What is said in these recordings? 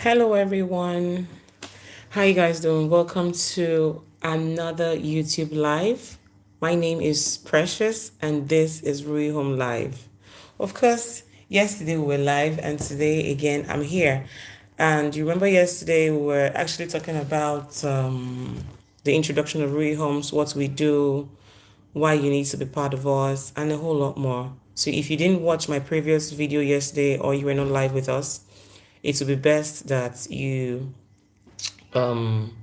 Hello everyone. How you guys doing? Welcome to another YouTube live. My name is Precious and this is Ruyi Home Live. Of course, yesterday we were live and today again I'm here. And you remember yesterday we were actually talking about the introduction of Ruyi Homes, what we do, why you need to be part of us, and a whole lot more. So if you didn't watch my previous video yesterday or you were not live with us, it would be best that you um,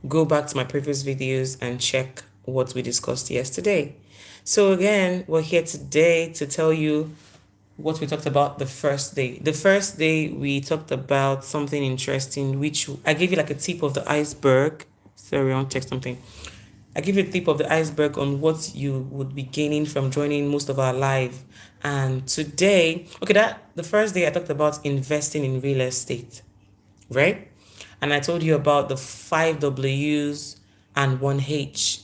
go back to my previous videos and check what we discussed yesterday. So again, we're here today to tell you what we talked about the first day. The first day we talked about something interesting, which I gave you like a tip of the iceberg. Sorry, I want to check something. I give you a tip of the iceberg on what you would be gaining from joining most of our live. And today, okay, that the first day I talked about investing in real estate, right? And I told you about the 5 W's and 1 H.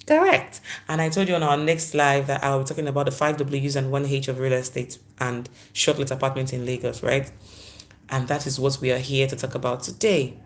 Correct. And I told you on our next live that I will be talking about the 5 W's and 1 H of real estate and shortlet apartments in Lagos, right? And that is what we are here to talk about today.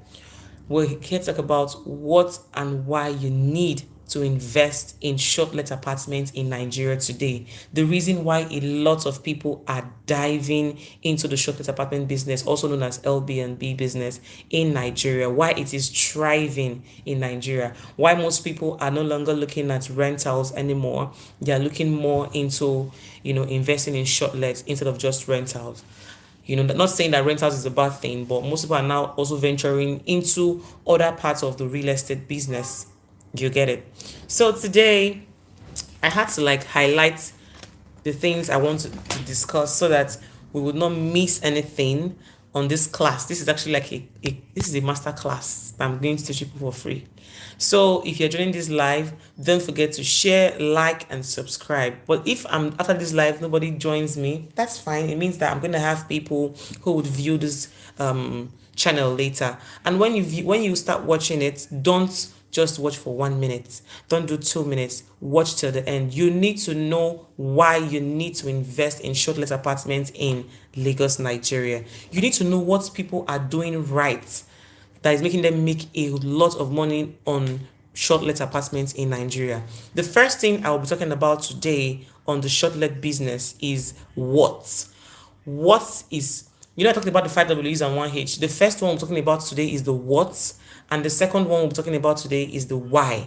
We're here to talk about what and why you need to invest in shortlet apartments in Nigeria today. The reason why a lot of people are diving into the shortlet apartment business, also known as Airbnb business in Nigeria, why it is thriving in Nigeria, why most people are no longer looking at rentals anymore. They are looking more into, investing in shortlets instead of just rentals. Not saying that rentals is a bad thing, but most people are now also venturing into other parts of the real estate business. You get it? So today I had to highlight the things I want to discuss so that we would not miss anything on this class. This is actually like this is a master class that I'm going to teach people for free. So if you're joining this live, don't forget to share, like, and subscribe. But if I'm after this live, nobody joins me, that's fine. It means that I'm going to have people who would view this channel later. And when you start watching it, don't just watch for 1 minute. Don't do 2 minutes. Watch till the end. You need to know why you need to invest in shortlet apartments in Lagos, Nigeria. You need to know what people are doing right that is making them make a lot of money on shortlet apartments in Nigeria. The first thing I will be talking about today on the shortlet business is what. What is, I talked about the 5 W's and 1 H. The first one we're talking about today is the what, and the second one we're talking about today is the why.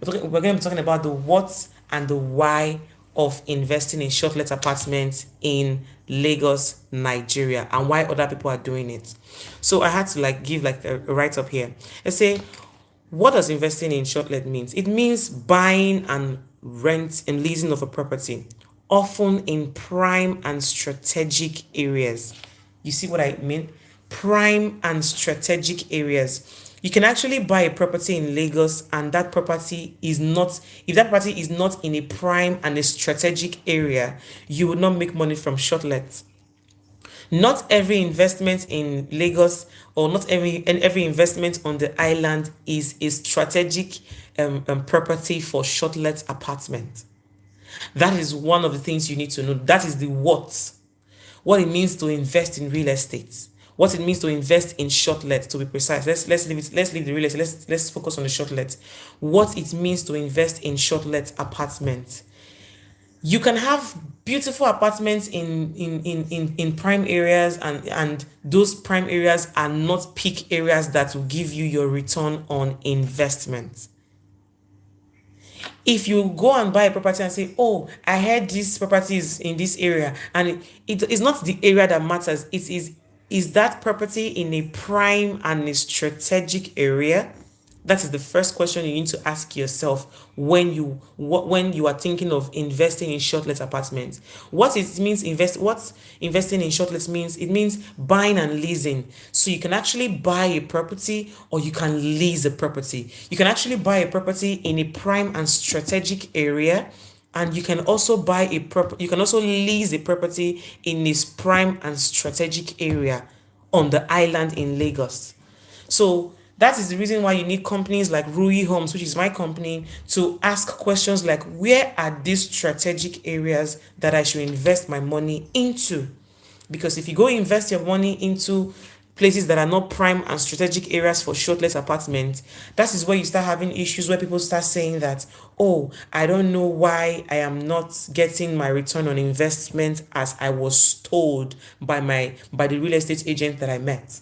We're going to be talking about the what and the why of investing in shortlet apartments in Lagos, Nigeria, and why other people are doing it. So I had to give a write up here. Let's say, what does investing in shortlet means? It means buying and rent and leasing of a property, often in prime and strategic areas. You see what I mean? Prime and strategic areas. You can actually buy a property in Lagos and that property is not, if that property is not in a prime and a strategic area, you would not make money from shortlets. Not every investment in Lagos or not every investment on the island is a strategic property for shortlet apartment. That is one of the things you need to know. That is the what it means to invest in real estate, what it means to invest in shortlet, to be precise. Let's leave the real estate. Let's focus on the shortlet. What it means to invest in shortlet apartment. You can have beautiful apartments in prime areas, and those prime areas are not peak areas that will give you your return on investment. If you go and buy a property and say, oh, I heard this property is in this area, and it is not the area that matters, it is that property in a prime and a strategic area? That is the first question you need to ask yourself when you are thinking of investing in shortlet apartments. What investing in shortlets means? It means buying and leasing. So you can actually buy a property or you can lease a property. You can actually buy a property in a prime and strategic area, and you can also lease a property in this prime and strategic area on the island in Lagos. So that is the reason why you need companies like Ruyi Homes, which is my company, to ask questions like, where are these strategic areas that I should invest my money into? Because if you go invest your money into places that are not prime and strategic areas for shortlet apartments, that is where you start having issues where people start saying that, oh, I don't know why I am not getting my return on investment as I was told by the real estate agent that I met.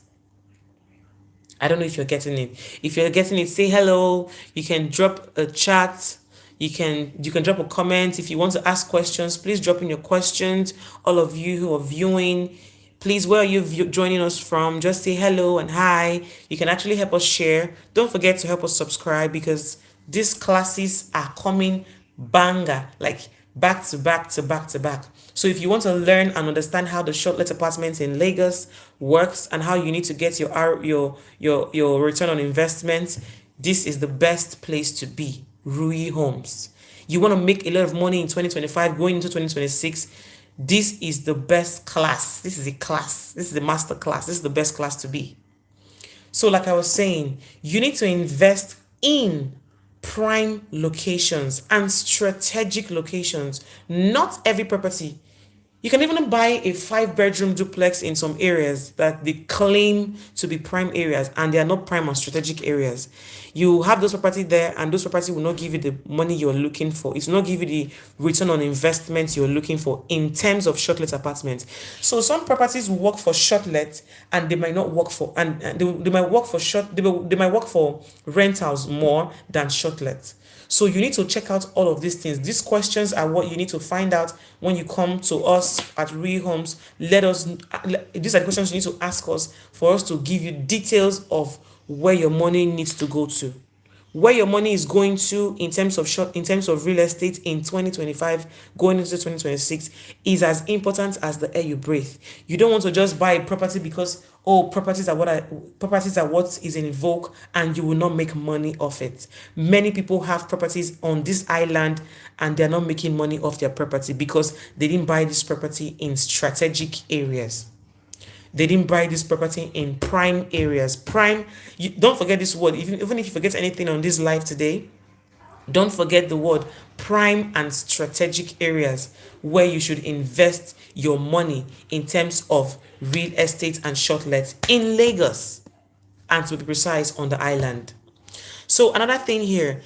I don't know if you're getting it. If you're getting it, say hello. You can drop a chat. You can drop a comment. If you want to ask questions, please drop in your questions. All of you who are viewing, please, where are you joining us from? Just say hello and hi. You can actually help us share. Don't forget to help us subscribe, because these classes are coming banger, like back to back to back to back. So if you want to learn and understand how the shortlet apartments in Lagos works and how you need to get your return on investment, this is the best place to be. Ruyi Homes. You want to make a lot of money in 2025 going into 2026, this is the best class. This is a class. This is a master class. This is the best class to be. So like I was saying, you need to invest in prime locations and strategic locations. Not every property. You can even buy a 5-bedroom duplex in some areas that they claim to be prime areas, and they are not prime or strategic areas. You have those property there, and those property will not give you the money you're looking for. It will not give you the return on investment you're looking for in terms of shortlet apartments. So some properties will work for shortlet, and they might not work for, and they might work for they might work for rentals more than shortlet. So you need to check out all of these things. These questions are what you need to find out when you come to us at Ruyi Homes. These are the questions you need to ask us for us to give you details of where your money needs to go to. Where your money is going to in terms of real estate in 2025 going into 2026 is as important as the air you breathe. You don't want to just buy a property because properties are what is in vogue, and you will not make money off it. Many people have properties on this island and they're not making money off their property because they didn't buy this property in strategic areas. They didn't buy this property in prime areas. Prime, don't forget this word. Even if you forget anything on this live today, don't forget the word prime and strategic areas where you should invest your money in terms of real estate and shortlets in Lagos, and to be precise, on the island. So another thing here,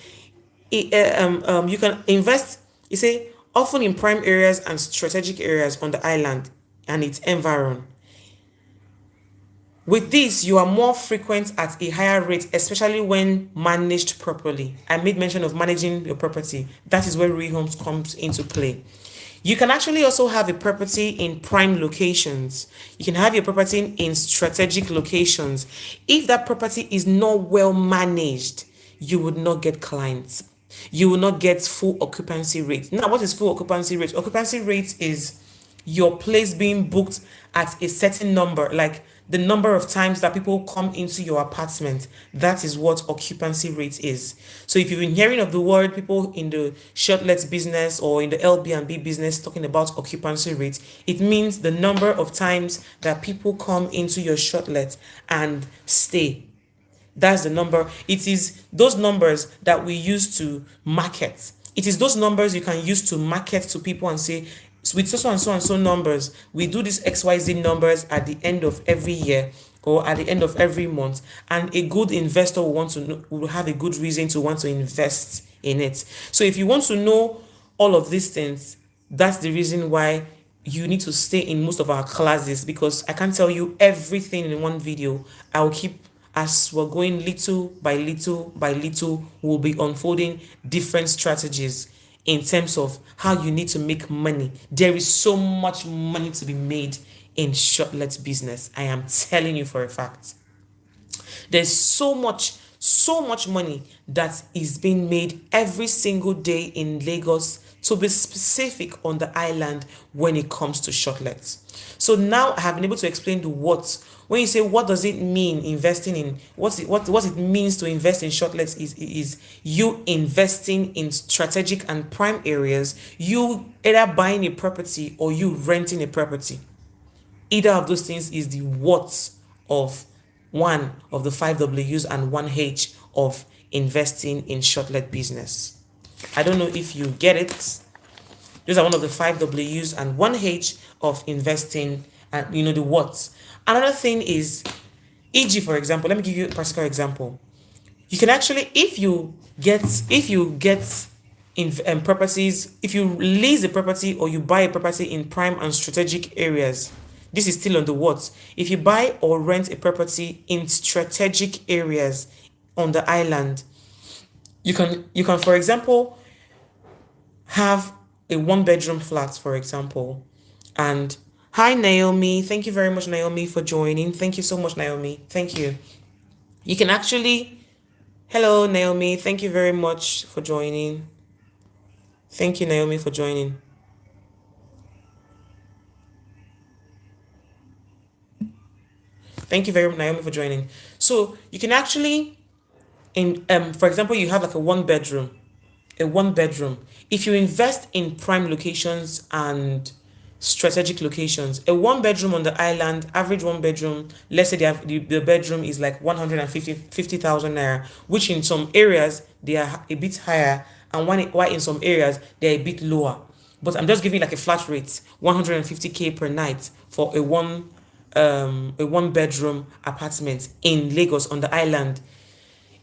you can invest, you say, often in prime areas and strategic areas on the island and its environ. With this, you are more frequent at a higher rate, especially when managed properly. I made mention of managing your property. That is where Ruyi Homes comes into play. You can actually also have a property in prime locations. You can have your property in strategic locations. If that property is not well managed, you would not get clients. You will not get full occupancy rate. Now, what is full occupancy rate? Occupancy rate is your place being booked at a certain number, like the number of times that people come into your apartment. That is what occupancy rate is. So if you've been hearing of the word, people in the shortlet business or in the Airbnb business talking about occupancy rate, it means the number of times that people come into your shortlet and stay. That's the number. It is those numbers that we use to market. It is those numbers you can use to market to people and say, with so and so and so numbers, we do these XYZ numbers at the end of every year or at the end of every month, and a good investor will have a good reason to want to invest in it. So if you want to know all of these things, that's the reason why you need to stay in most of our classes, because I can't tell you everything in one video. I will keep, as we're going little by little by little, we'll be unfolding different strategies in terms of how you need to make money. There is so much money to be made in shortlet business. I am telling you for a fact. There's so much money that is being made every single day in Lagos, to be specific, on the island, when it comes to shortlets. So now I have been able to explain the what. When you say what does it mean investing in, what it means to invest in shortlets is you investing in strategic and prime areas, you either buying a property or you renting a property. Either of those things is the what of one of the 5 W's and 1 H of investing in shortlet business. I don't know if you get it. Those are one of the 5 W's and 1 H of investing, and the what. Another thing is E.g., for example, let me give you a practical example. You can actually, if you get in properties, if you lease a property or you buy a property in prime and strategic areas, this is still on the what. If you buy or rent a property in strategic areas on the island, you can for example have a one bedroom flat, for example. And hi Naomi, thank you very much Naomi for joining. Thank you so much Naomi. Thank you. You can actually, hello Naomi, thank you very much for joining. Thank you Naomi for joining. Thank you very much Naomi for joining. So you can actually, in for example, you have like a one bedroom. If you invest in prime locations and strategic locations, a one bedroom on the island, average one bedroom, let's say the bedroom is like 150,000 naira, which in some areas they are a bit higher, and why in some areas they're a bit lower. But I'm just giving like a flat rate, 150K per night for a one bedroom apartment in Lagos on the island.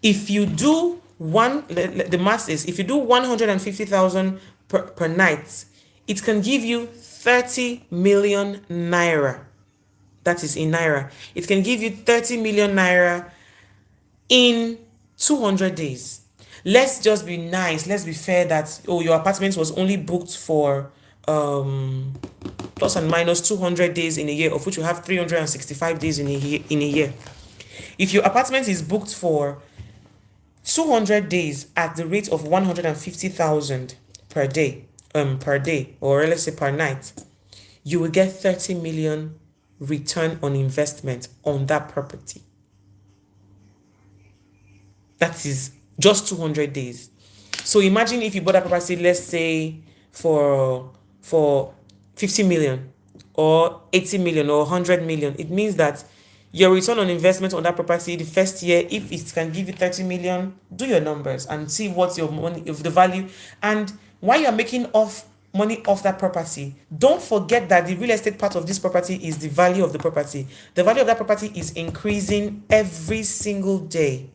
If you do the math is, if you do 150,000 per night, it can give you 30 million naira. That is in naira. It can give you 30 million naira in 200 days. Let's just be nice. Let's be fair that, oh, your apartment was only booked for plus and minus 200 days in a year, of which you have 365 days in a year. If your apartment is booked for 200 days at the rate of 150,000 per day, or let's say per night, you will get 30 million return on investment on that property. That is just 200 days. So imagine if you bought a property, let's say for 50 million or 80 million or 100 million. It means that your return on investment on that property the first year, if it can give you 30 million, do your numbers and see what's your money of the value. And while you're making off money off that property, don't forget that the real estate part of this property is the value of the property. The value of that property is increasing every single day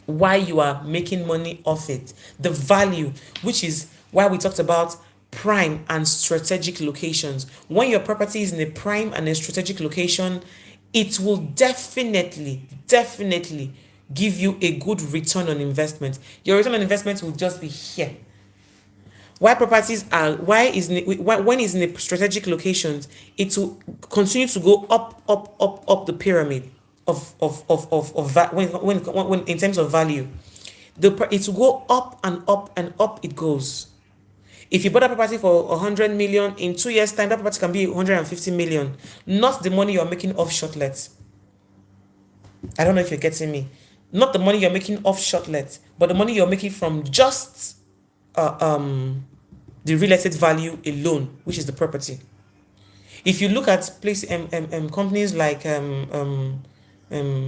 while you are making money off it. The value, which is why we talked about prime and strategic locations. When your property is in a prime and a strategic location, it will definitely give you a good return on investment. Your return on investment will just be here. When it's in a strategic locations, it will continue to go up the pyramid when in terms of value. It will go up and up and up it goes. If you bought a property for 100 million, in 2 years time that property can be 150 million. Not the money you're making off shortlets. I don't know if you're getting me. Not the money you're making off shortlets, but the money you're making from just the real estate value alone, which is the property. If you look at companies like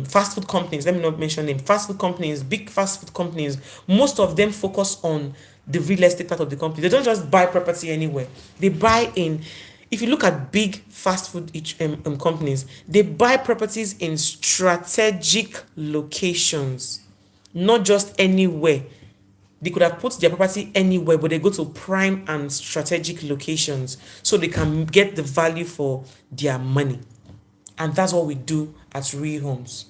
fast food companies, let me not mention them, fast food companies, big fast food companies, most of them focus on the real estate part of the company. They don't just buy property anywhere. They buy in, if you look at big fast food companies, they buy properties in strategic locations, not just anywhere. They could have put their property anywhere, but they go to prime and strategic locations so they can get the value for their money. And that's what we do at Ruyi Homes.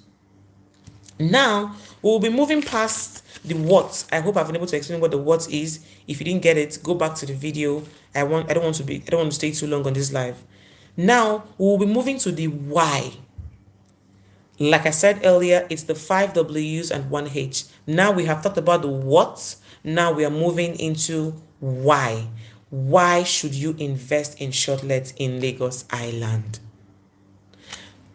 Now, we'll be moving past the what. I hope I've been able to explain what the what is. If you didn't get it, go back to the video. I don't want to stay too long on this live. Now, we'll be moving to the why. Like I said earlier, it's the 5 W's and 1 H. Now we have talked about the what. Now we are moving into why. Why should you invest in Shortlet in Lagos Island?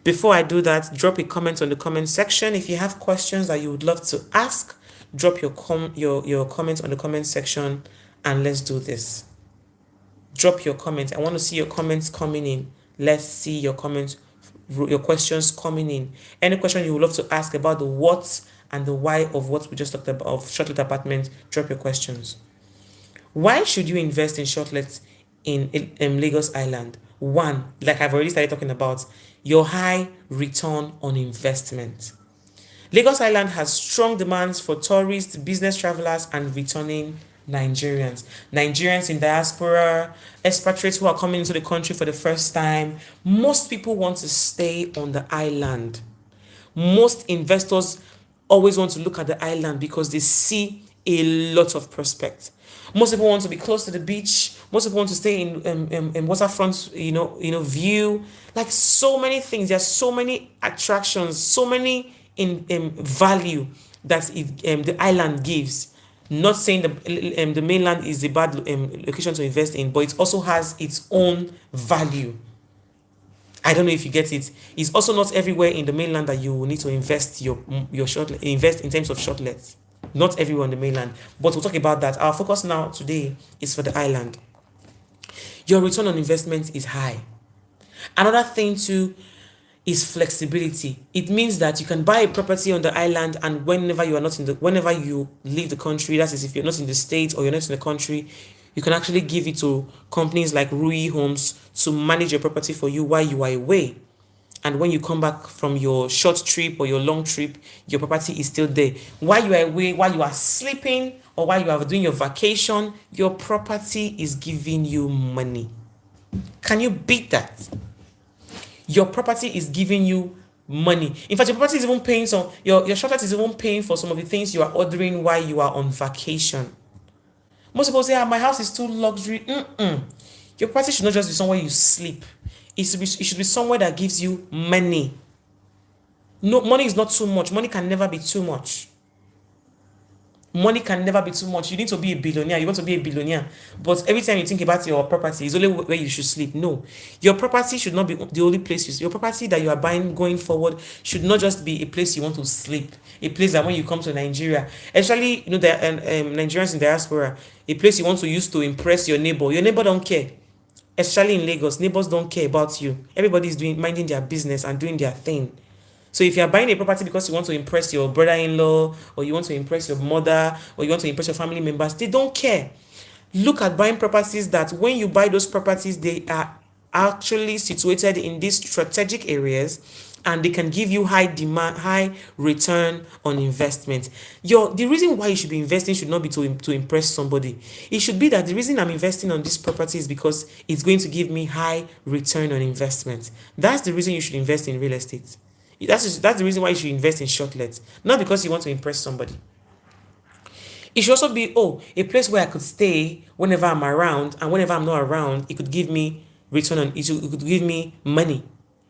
Before I do that, drop a comment on the comment section. If you have questions that you would love to ask, drop your comments on the comment section and let's do this. Drop your comments. I want to see your comments coming in. Let's see your comments, your questions coming in. Any question you would love to ask about the what and the why of what we just talked about of Shortlet apartment, drop your questions. Why should you invest in Shortlets in Lagos Island? One, like I've already started talking about, your high return on investment. Lagos Island has strong demands for tourists, business travelers, and returning Nigerians. Nigerians in diaspora, expatriates who are coming into the country for the first time. Most people want to stay on the island. Most investors always want to look at the island because they see a lot of prospect. Most people want to be close to the beach. Most people want to stay in waterfront, view. Like so many things. There's so many attractions, so many in value that the island gives. Not saying the mainland is a bad location to invest in, but it also has its own value. I don't know if you get it. It's also not everywhere in the mainland that you will need to invest your invest in terms of shortlets. Not everywhere on the mainland, but we'll talk about that. Our focus now today is for the island. Your return on investment is high. Another thing too is flexibility. It means that you can buy a property on the island, and whenever you leave the country, that is if you're not in the state or you're not in the country, you can actually give it to companies like Ruyi Homes to manage your property for you while you are away. And when you come back from your short trip or your long trip, your property is still there. While you are away, while you are sleeping, or while you are doing your vacation, your property is giving you money. Can you beat that? Your property is giving you money. In fact, your property is even paying your shortlet is even paying for some of the things you are ordering while you are on vacation. Most people say, my house is too luxury. Your property should not just be somewhere you sleep. It should be somewhere that gives you money. No, money is not too much. Money can never be too much. Money can never be too much. You need to be a billionaire. You want to be a billionaire. But every time you think about your property, it's only where you should sleep. No. Your property should not be the only place your property that you are buying going forward should not just be a place you want to sleep. A place that when you come to Nigeria, especially the Nigerians in diaspora, a place you want to use to impress your neighbor. Your neighbor don't care. Especially in Lagos, neighbors don't care about you. Everybody is minding their business and doing their thing. So if you are buying a property because you want to impress your brother-in-law, or you want to impress your mother, or you want to impress your family members, they don't care. Look at buying properties that when you buy those properties, they are actually situated in these strategic areas, and they can give you high return on investment. The reason why you should be investing should not be to impress somebody. It should be that the reason I'm investing on this property is because it's going to give me high return on investment. That's the reason you should invest in real estate. That's the reason why you should invest in shortlets, not because you want to impress somebody. It should also be a place where I could stay whenever I'm around, and whenever I'm not around, it could give me it could give me money.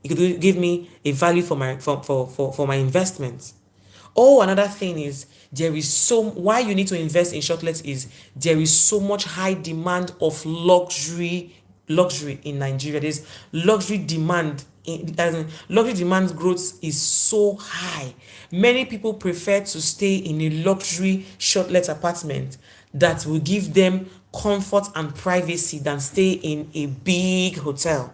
It could give me a value for my investments. Another thing is why you need to invest in shortlets is there is so much high demand of luxury in Nigeria. There's luxury demand. Luxury demand growth is so high. Many people prefer to stay in a luxury shortlet apartment that will give them comfort and privacy than stay in a big hotel.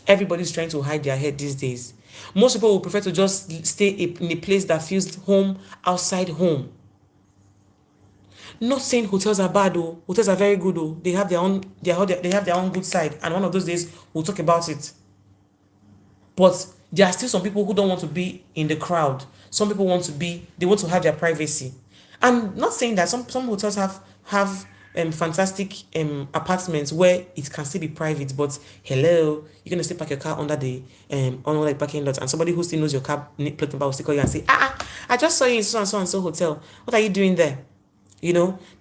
Everybody's trying to hide their head these days. Most people will prefer to just stay in a place that feels home outside home. Not saying hotels are bad though. Hotels are very good though. They have their own good side, and one of those days we'll talk about it. But there are still some people who don't want to be in the crowd. Some people want to have their privacy. And not saying that some hotels have fantastic apartments where it can still be private, but hello, you're gonna still park your car under the parking lot, and somebody who still knows your car plate number will still call you and say, I just saw you in so and so hotel. What are you doing there?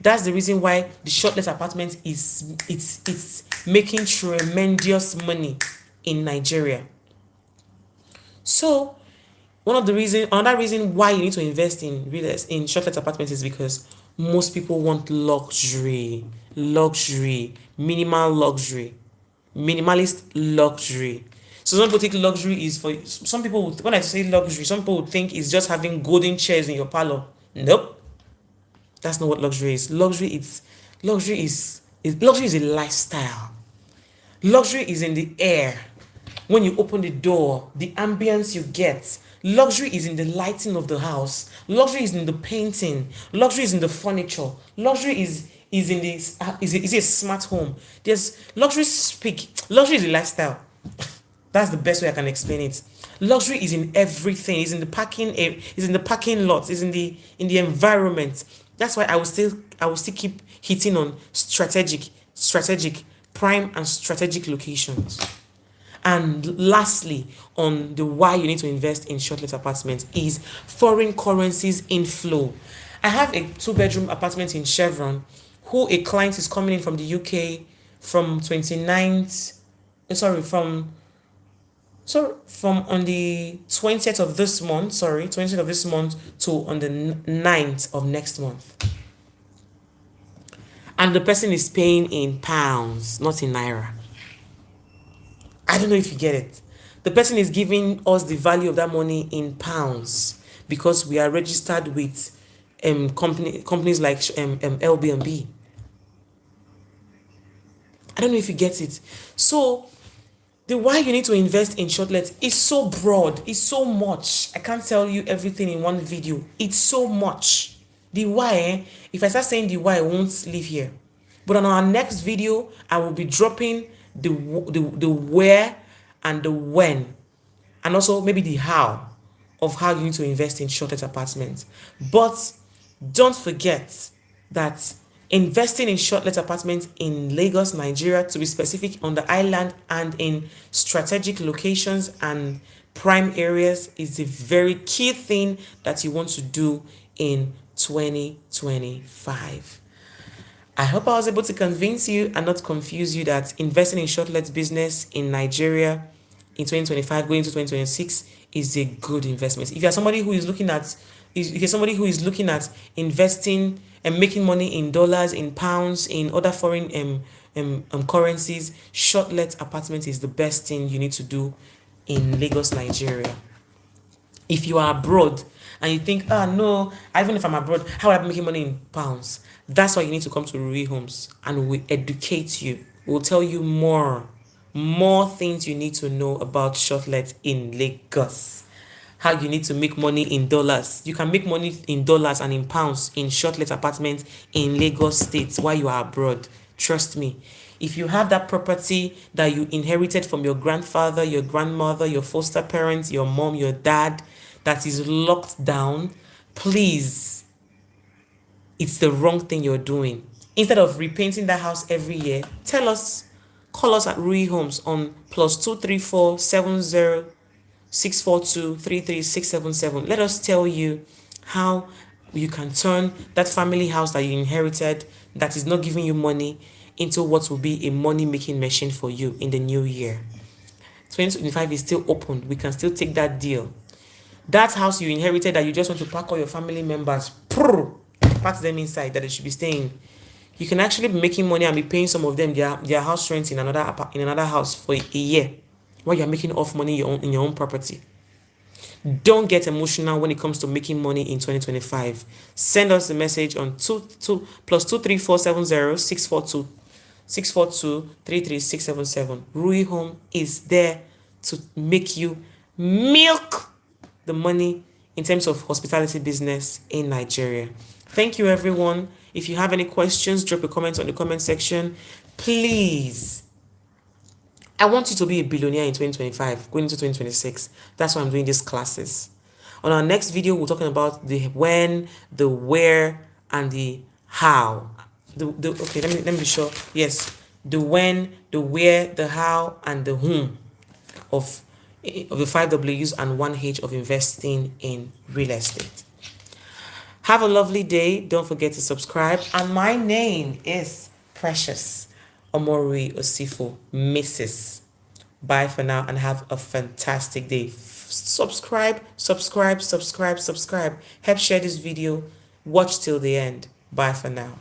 That's the reason why the shortlet apartment it's making tremendous money in Nigeria. So another reason why you need to invest in shortlet apartments is because most people want luxury, minimalist luxury. So some people think luxury is for some people. When I say luxury, some people would think it's just having golden chairs in your parlor. Nope, that's not what luxury is. Luxury is a lifestyle. Luxury is in the air. When you open the door, the ambience you get. Luxury is in the lighting of the house. Luxury is in the painting. Luxury is in the furniture. Luxury is in this is a smart home. There's luxury speak. Luxury is a lifestyle. That's the best way I can explain it. Luxury is in everything. It's in the it's in the parking lot. It's in the environment. That's why I will still keep hitting on strategic, prime and strategic locations. And lastly, on the why you need to invest in shortlet apartments is foreign currencies inflow. I have a 2-bedroom apartment in Chevron who a client is coming in from the UK from 29th, from on the 20th of this month, 20th of this month to on the 9th of next month. And the person is paying in pounds, not in naira. I don't know if you get it. The person is giving us the value of that money in pounds because we are registered with companies like Airbnb. I don't know if you get it. So the why you need to invest in shortlet is so broad. It's so much. I can't tell you everything in one video. It's so much. The why, if I start saying the why, I won't live here. But on our next video, I will be dropping the where and the when, and also maybe the how of how you need to invest in shortlet apartments. But don't forget that investing in shortlet apartments in Lagos, Nigeria, to be specific, on the island and in strategic locations and prime areas is the very key thing that you want to do in 2025. I hope I was able to convince you and not confuse you that investing in shortlet business in Nigeria in 2025 going to 2026 is a good investment. If you're somebody who is looking at investing and making money in dollars, in pounds, in other foreign currencies, shortlet apartment is the best thing you need to do in Lagos, Nigeria. If you are abroad and you think, no, even if I'm abroad, how will I be making money in pounds? That's why you need to come to Ruyi Homes and we educate you. We'll tell you more things you need to know about shortlet in Lagos. How you need to make money in dollars. You can make money in dollars and in pounds in shortlet apartments in Lagos State while you are abroad. Trust me. If you have that property that you inherited from your grandfather, your grandmother, your foster parents, your mom, your dad, that is locked down, please, it's the wrong thing you're doing. Instead of repainting that house every year, call us at Ruyi Homes on +234 70 642 33677. Let us tell you how you can turn that family house that you inherited that is not giving you money into what will be a money-making machine for you in the new year. 2025 is still open. We can still take that deal. That house you inherited that you just want to pack all your family members, pack them inside that they should be staying. You can actually be making money and be paying some of them their house rent in another house for a year while you're making off money in your own property. Don't get emotional when it comes to making money in 2025. Send us a message on +234 70 642 33677. Ruyi Home is there to make you milk the money in terms of hospitality business in Nigeria. Thank you, everyone. If you have any questions, drop a comment on the comment section. Please, I want you to be a billionaire in 2025, going into 2026. That's why I'm doing these classes. On our next video, we're talking about the when, the where, and the how. Okay, let me be sure. Yes, the when, the where, the how, and the whom of the 5 W's and 1 H of investing in real estate. Have a lovely day. Don't forget to subscribe. And my name is Precious Omori Osifo, Mrs. Bye for now and have a fantastic day. Subscribe. Help share this video. Watch till the end. Bye for now.